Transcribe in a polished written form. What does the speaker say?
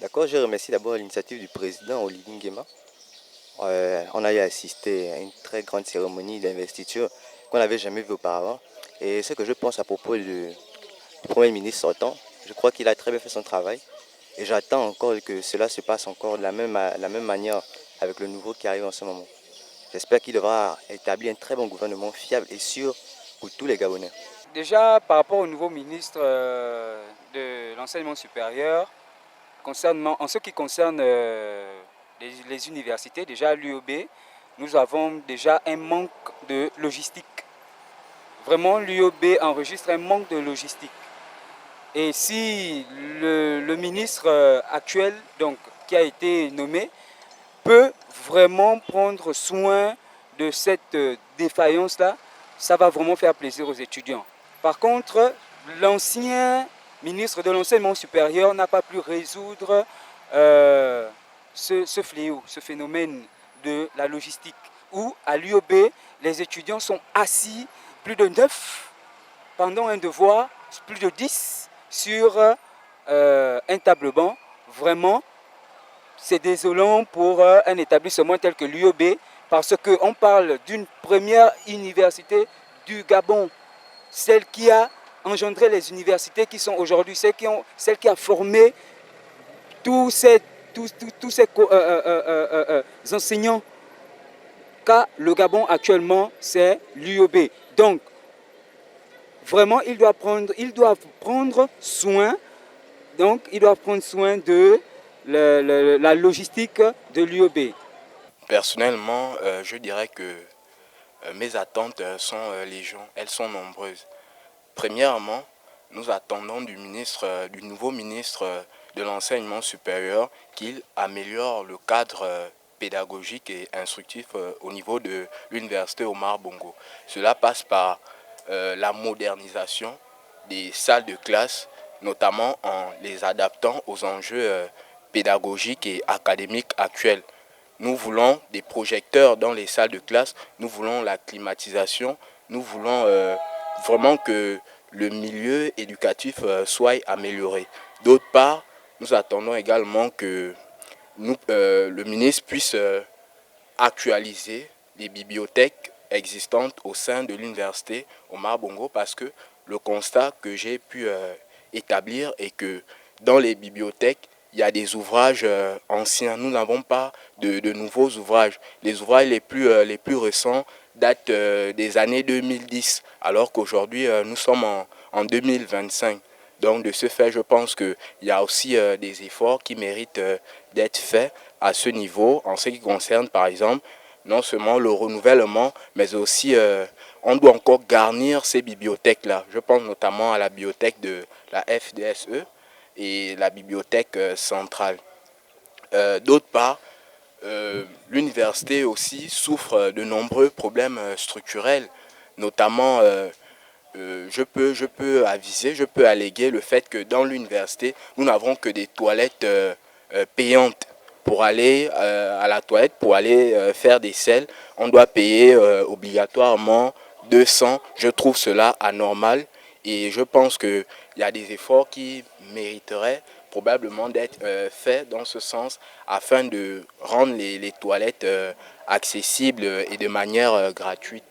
D'accord, je remercie d'abord l'initiative du président Olivier Nguema. On a eu assisté à une très grande cérémonie d'investiture qu'on n'avait jamais vue auparavant. Et ce que je pense à propos du Premier ministre sortant, je crois qu'il a très bien fait son travail. Et j'attends encore que cela se passe encore de la même manière avec le nouveau qui arrive en ce moment. J'espère qu'il devra établir un très bon gouvernement fiable et sûr pour tous les Gabonais. Déjà, par rapport au nouveau ministre de l'enseignement supérieur, en ce qui concerne les universités, déjà à l'UOB, nous avons déjà un manque de logistique. Vraiment, l'UOB enregistre un manque de logistique. Et si le ministre actuel, donc, qui a été nommé, peut vraiment prendre soin de cette défaillance-là, ça va vraiment faire plaisir aux étudiants. Par contre, l'ancien ministre de l'enseignement supérieur n'a pas pu résoudre ce fléau, ce phénomène de la logistique, où à l'UOB, les étudiants sont assis plus de 9 pendant un devoir, plus de 10 sur un table-banc. Vraiment, c'est désolant pour un établissement tel que l'UOB parce qu'on parle d'une première université du Gabon, celle qui a engendré les universités qui sont aujourd'hui, celle qui a formé tous ces, tous ces enseignants qu'a le Gabon actuellement, c'est l'UOB. Donc, vraiment, ils doivent prendre soin, de la logistique de l'UOB. Personnellement, je dirais que mes attentes sont légion, elles sont nombreuses. Premièrement, nous attendons du nouveau ministre de l'enseignement supérieur qu'il améliore le cadre pédagogique et instructif au niveau de l'université Omar Bongo. Cela passe par la modernisation des salles de classe, notamment en les adaptant aux enjeux pédagogiques et académiques actuels. Nous voulons des projecteurs dans les salles de classe, nous voulons la climatisation, nous voulons vraiment que le milieu éducatif soit amélioré. D'autre part, nous attendons également que le ministre puisse actualiser les bibliothèques existantes au sein de l'université Omar Bongo parce que le constat que j'ai pu établir est que dans les bibliothèques, il y a des ouvrages anciens. Nous n'avons pas de nouveaux ouvrages. Les ouvrages les plus récents datent des années 2010, alors qu'aujourd'hui, nous sommes en 2025. Donc, de ce fait, je pense qu'il y a aussi des efforts qui méritent d'être faits à ce niveau, en ce qui concerne, par exemple, non seulement le renouvellement, mais aussi on doit encore garnir ces bibliothèques-là. Je pense notamment à la bibliothèque de la FDSE et la bibliothèque centrale. D'autre part, l'université aussi souffre de nombreux problèmes structurels, notamment je peux aviser, je peux alléguer le fait que dans l'université, nous n'avons que des toilettes payantes. Pour aller à la toilette, pour aller faire des selles, on doit payer obligatoirement 200. Je trouve cela anormal et je pense qu'il y a des efforts qui mériteraient probablement d'être faits dans ce sens afin de rendre les toilettes accessibles et de manière gratuite.